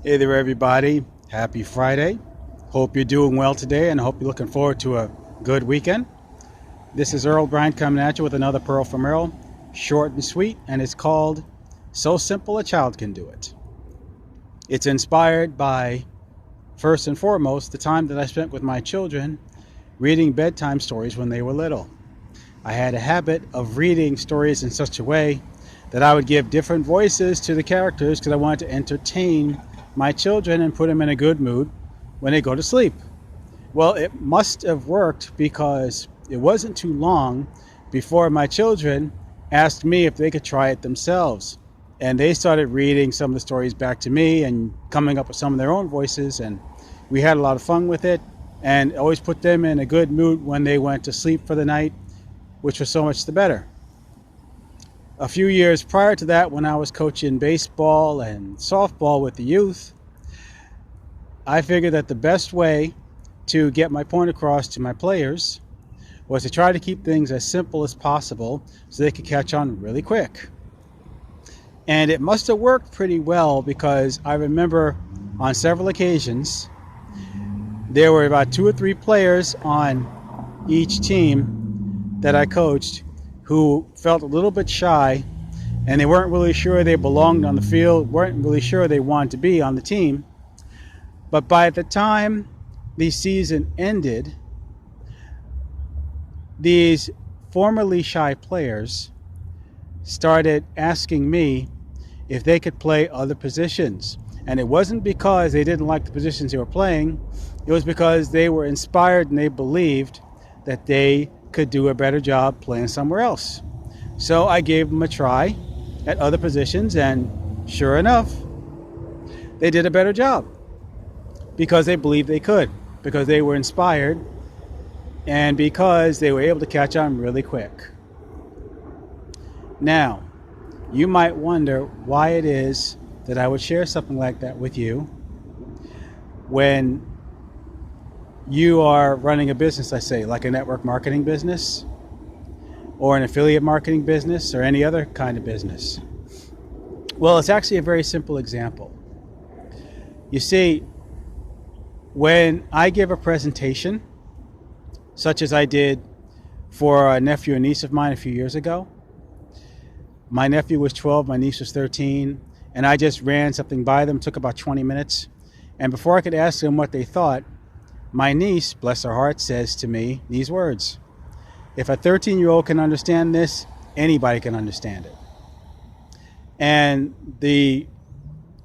Hey there, everybody. Happy Friday. Hope you're doing well today and hope you're looking forward to a good weekend. This is Earl Bryant coming at you with another Pearl from Earl, short and sweet, and it's called So Simple a Child Can Do It. It's inspired by, first and foremost, the time that I spent with my children reading bedtime stories when they were little. I had a habit of reading stories in such a way that I would give different voices to the characters because I wanted to entertain my children and put them in a good mood when they go to sleep. Well, it must have worked because it wasn't too long before my children asked me if they could try it themselves. And they started reading some of the stories back to me and coming up with some of their own voices. And we had a lot of fun with it and always put them in a good mood when they went to sleep for the night, which was so much the better. A few years prior to that, when I was coaching baseball and softball with the youth, I figured that the best way to get my point across to my players was to try to keep things as simple as possible so they could catch on really quick. And it must have worked pretty well because I remember on several occasions there were about 2 or 3 players on each team that I coached who felt a little bit shy and they weren't really sure they belonged on the field, weren't really sure they wanted to be on the team. But by the time the season ended, these formerly shy players started asking me if they could play other positions. And it wasn't because they didn't like the positions they were playing, it was because they were inspired and they believed that they could do a better job playing somewhere else. So I gave them a try at other positions, and sure enough, they did a better job because they believed they could, because they were inspired, and because they were able to catch on really quick. Now, you might wonder why it is that I would share something like that with you when you are running a business, I say, like a network marketing business or an affiliate marketing business or any other kind of business. Well, it's actually a very simple example. You see, when I give a presentation, such as I did for a nephew and niece of mine a few years ago, my nephew was 12, my niece was 13, and I just ran something by them, took about 20 minutes. And before I could ask them what they thought, my niece, bless her heart, says to me these words: if a 13-year-old can understand this, anybody can understand it. And the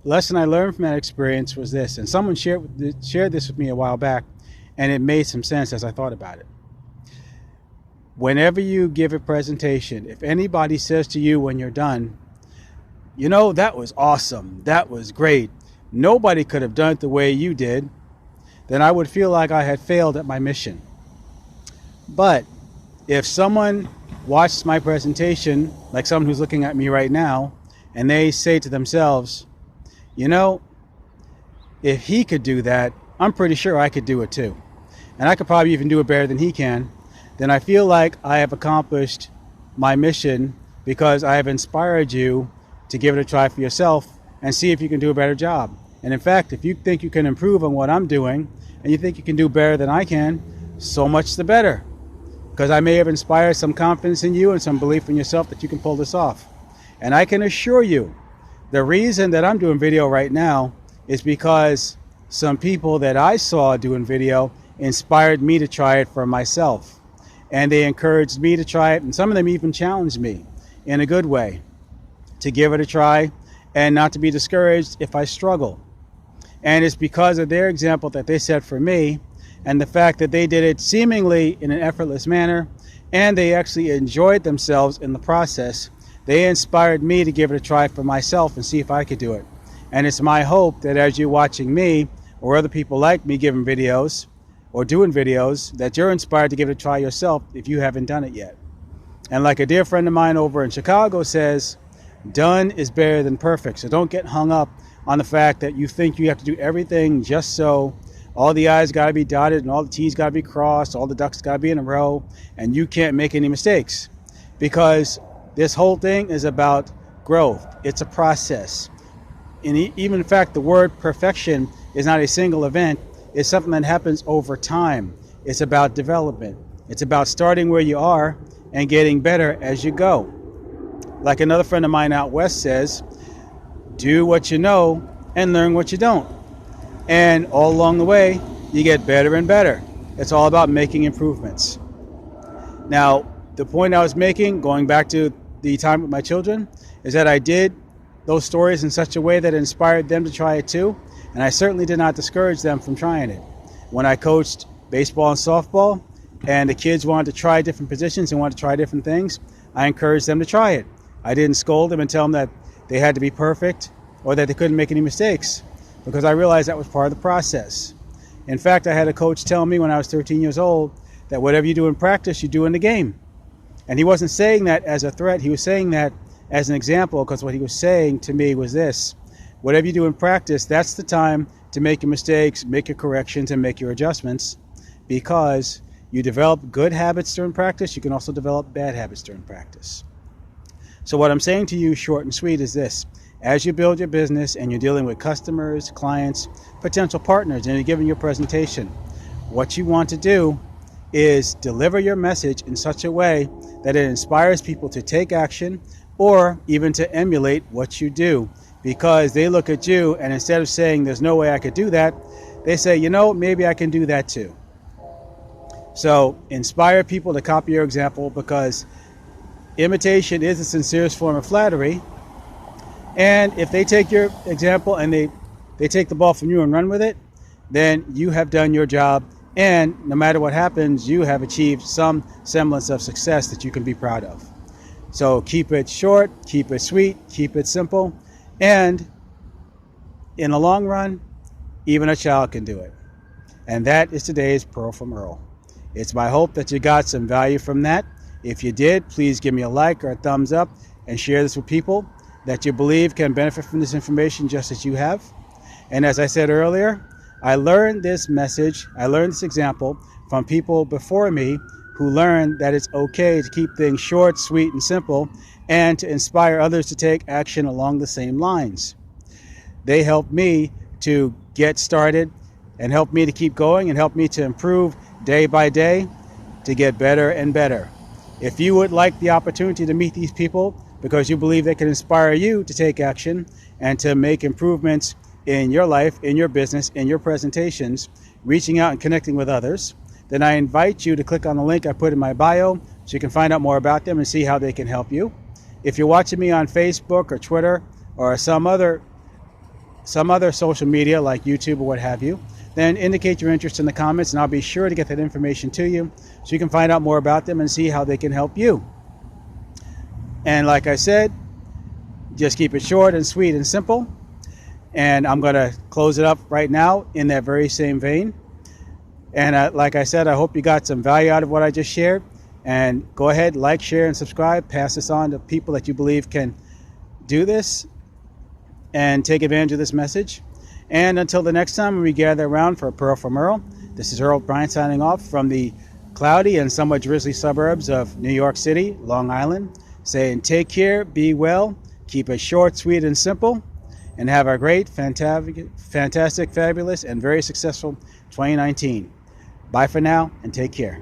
lesson I learned from that experience was this, and someone shared this with me a while back, and it made some sense as I thought about it. Whenever you give a presentation, if anybody says to you when you're done, you know, that was awesome, that was great, nobody could have done it the way you did, then I would feel like I had failed at my mission. But if someone watched my presentation, like someone who's looking at me right now, and they say to themselves, you know, if he could do that, I'm pretty sure I could do it too. And I could probably even do it better than he can. Then I feel like I have accomplished my mission because I have inspired you to give it a try for yourself and see if you can do a better job. And in fact, if you think you can improve on what I'm doing and you think you can do better than I can, so much the better. Because I may have inspired some confidence in you and some belief in yourself that you can pull this off. And I can assure you, the reason that I'm doing video right now is because some people that I saw doing video inspired me to try it for myself. And they encouraged me to try it, and some of them even challenged me in a good way to give it a try and not to be discouraged if I struggle. And it's because of their example that they set for me and the fact that they did it seemingly in an effortless manner and they actually enjoyed themselves in the process. They inspired me to give it a try for myself and see if I could do it. And it's my hope that as you're watching me or other people like me giving videos or doing videos, that you're inspired to give it a try yourself if you haven't done it yet. And like a dear friend of mine over in Chicago says, done is better than perfect. So don't get hung up on the fact that you think you have to do everything just so. All the I's got to be dotted and all the T's got to be crossed, all the ducks got to be in a row, and you can't make any mistakes. Because this whole thing is about growth. It's a process. even in fact, the word perfection is not a single event. It's something that happens over time. It's about development. It's about starting where you are and getting better as you go. Like another friend of mine out west says, do what you know and learn what you don't. And all along the way, you get better and better. It's all about making improvements. Now, the point I was making, going back to the time with my children, is that I did those stories in such a way that inspired them to try it too. And I certainly did not discourage them from trying it. When I coached baseball and softball, and the kids wanted to try different positions and wanted to try different things, I encouraged them to try it. I didn't scold them and tell them that they had to be perfect or that they couldn't make any mistakes, because I realized that was part of the process. In fact, I had a coach tell me when I was 13 years old that whatever you do in practice, you do in the game. And he wasn't saying that as a threat. He was saying that as an example, because what he was saying to me was this: whatever you do in practice, that's the time to make your mistakes, make your corrections, and make your adjustments, because you develop good habits during practice. You can also develop bad habits during practice. So what I'm saying to you, short and sweet, is this: as you build your business and you're dealing with customers, clients, potential partners, and you're giving your presentation, what you want to do is deliver your message in such a way that it inspires people to take action or even to emulate what you do, because they look at you and instead of saying there's no way I could do that, they say, you know, maybe I can do that too. So inspire people to copy your example, because imitation is the sincerest form of flattery. And if they take your example and they take the ball from you and run with it, then you have done your job. And no matter what happens, you have achieved some semblance of success that you can be proud of. So keep it short, keep it sweet, keep it simple. And in the long run, even a child can do it. And that is today's Pearl from Earl. It's my hope that you got some value from that. If you did, please give me a like or a thumbs up and share this with people that you believe can benefit from this information just as you have. And as I said earlier, I learned this message, I learned this example from people before me who learned that it's okay to keep things short, sweet, and simple, and to inspire others to take action along the same lines. They helped me to get started and helped me to keep going and helped me to improve day by day to get better and better. If you would like the opportunity to meet these people because you believe they can inspire you to take action and to make improvements in your life, in your business, in your presentations, reaching out and connecting with others, then I invite you to click on the link I put in my bio so you can find out more about them and see how they can help you. If you're watching me on Facebook or Twitter or some other social media like YouTube or what have you, then indicate your interest in the comments and I'll be sure to get that information to you so you can find out more about them and see how they can help you. And like I said, just keep it short and sweet and simple. And I'm going to close it up right now in that very same vein. And like I said, I hope you got some value out of what I just shared. And go ahead, like, share, and subscribe. Pass this on to people that you believe can do this and take advantage of this message. And until the next time when we gather around for a Pearl from Earl, this is Earl Bryant signing off from the cloudy and somewhat drizzly suburbs of New York City, Long Island, saying take care, be well, keep it short, sweet, and simple, and have a great, fantastic, fabulous, and very successful 2019. Bye for now, and take care.